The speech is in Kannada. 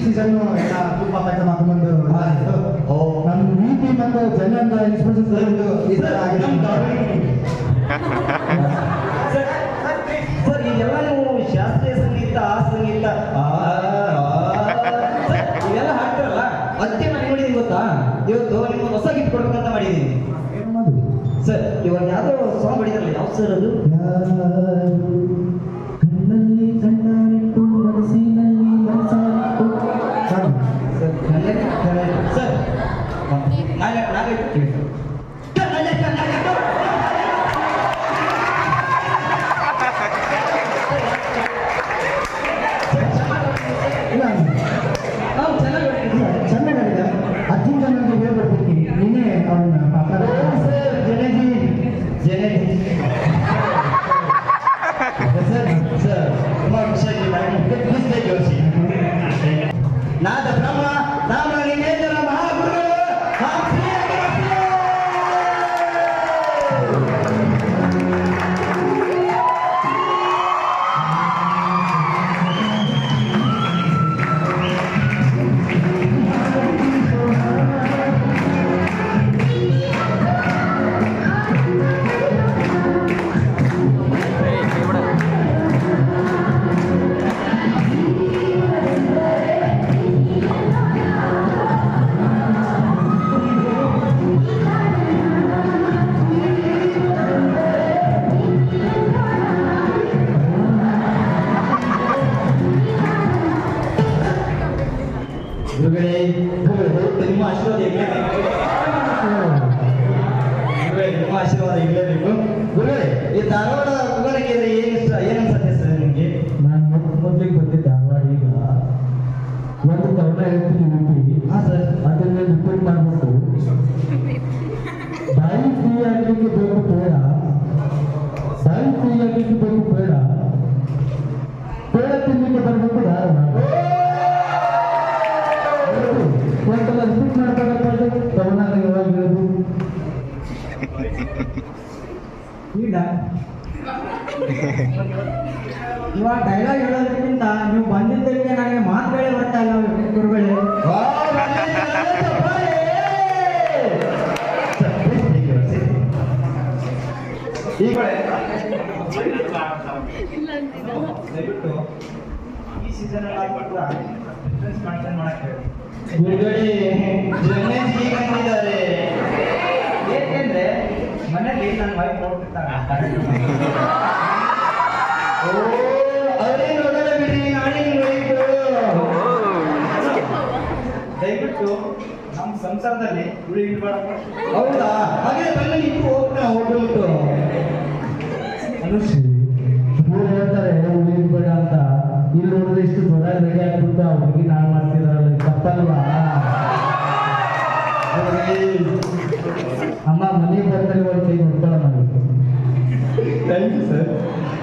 ಸೀಸನ್ ಎಲ್ಲ ತುಂಬ ಕಟ್ಟ ಮಾಡ್ಕೊಂಡು ನಮ್ಮ VP ಮತ್ತು ಜನರ ಇನ್ಸ್ಪೆಕ್ಷನ್ ಈ ಥರ ಆಗಿದೆ ಸರ್. ಈಗೆಲ್ಲ ನೀವು ಶಾಸ್ತ್ರೀಯ ಸಂಗೀತ ಸಂಗೀತ ಇವೆಲ್ಲ ಹಾಡ್ತಿರಲ್ಲ, ಅದಕ್ಕೆ ನಾನು ನೋಡಿದೀನಿ ಗೊತ್ತಾ, ಇವತ್ತು ನಿಮ್ಮ ಹೊಸ ಗಿಫ್ಟ್ ಕೊಡ್ಬೇಕಂತ ಮಾಡಿದ್ದೀನಿ ಸರ್. ಇವಾಗ ಯಾವ್ದೋ ಸಾಂಗ್ ಹೊಡಿದ್ರಲ್ಲ, ಯಾವ್ದು ಸರ್ ಅದು? ಕಣ್ಣಲ್ಲಿ ಕಣ್ಣಾರಿಟ್ಟು ಮನಸ್ಸಿನಲ್ಲಿ ಮನಸ್ಸಾರಿಟ್ಟು ಸರ್ ನಾಳೆ ಚೆನ್ನಾಗಿದೆ. ಅರ್ಜುನ್ ಚೆನ್ನಾಗಿ ಹೇಳ್ಬಿಡ್ತೀನಿ, ನೀನೇ ಅವನ್ನ ಮಾತಾಡ ನಾದ ಬ್ರಹ್ಮ ರಾಮ ಲಿಂಗೇಶ್ವರ ಮಹಾಗುರುಗಳು ನಿಮ್ಮ ಆಶೀರ್ವಾದ ಇರಲೇಬೇಕು. ನಿಮ್ಮ ಆಶೀರ್ವಾದ ಇರಲೇಬೇಕು ಗುರುಗಳೇ. ಈ ಧಾರವಾಡ ಉಗಾರಕ್ಕೆ ಏನು ಅನ್ಸುತ್ತೆ ಸರ್ ನಿಮಗೆ? ನಾನು ಮೊದಲಿಗೆ ಬಂದಿದ್ದೆ ಧಾರವಾಡ. ಈಗ ಒಂದು ಕವನ ಹೇಳ್ತೀನಿ ನೆನಪಿ. ಹಾಂ ಸರ್. ಅದನ್ನ ರಿಪೀಟ್ ಮಾಡ್ಬಿಟ್ಟು ಬಾಯಿ ಫ್ರೀ ಆಗಲಿಕ್ಕೆ ಬೇಕು ಬೇಡ, ಬಾಯಿ ಫ್ರೀ ಆಗಲಿಕ್ಕೆ ಬೇಕು ಬೇಡ, ಬೇಡ ತಿನ್ನಲಿಕ್ಕೆ ಬರಬೇಕು ಧಾರವಾಡ. ಒಂದ್ಸಲ ರಿಪೀಟ್ ಮಾಡ್ಬೇಕಾದ್ರೆ ಕವನ ಯಾವಾಗ ಹೇಳೋದು? ಈಗ ಇವಾಗ ಡೈಲಾಗ್ ಹೇಳೋದಕ್ಕಿಂತ ನೀವು ಬಂದಿದ್ದಕ್ಕೆ ನನಗೆ ಮಾತುಗಳೇ ಬರ್ತಾ ಇಲ್ಲ ಗುರುಗಳೇ. ಈಗ ಈ ಸೀಸನ್ ಗುರುಗಳೇ ಜನ್ನೇಜ್ ಈಗ ಅಂದಿದ್ದಾರೆ. ಏಕೆಂದ್ರೆ ಮನೇಲಿ ನನ್ನ ವೈಫ್ ನೋಡ್ತಿರ್ತಾನೆ. ಅವರೇ ನೋಡೋಣ ಬಿಡಿ, ನಾನೇ ನೋಡಿದ್ದು. ದಯವಿಟ್ಟು ನಮ್ಮ ಸಂಸಾರದಲ್ಲಿ ಉಳಿಬೇಡ. ಹೌದಾ? ಹಾಗೆ ಬನ್ನಿ, ನೀವು ಹೋಗ್ತಾ ಹೋಗ್ಬಿಟ್ಟು ಅನುಶ್ರೀ ಇವ್ರು ಹೇಳ್ತಾರೆ ಉಳಿಯೋದು ಬೇಡ ಅಂತ. ಇಲ್ಲಿ ನೋಡಿದ್ರೆ ಇಷ್ಟು ದೊಡ್ಡ ರೆಡಿ ಆಗ್ಬಿಟ್ಟು ಅವ್ರಿಗೆ ನಾಳೆ ಮಾಡ್ತಿದಾರಲ್ಲ, ತಪ್ಪಲ್ವಾ?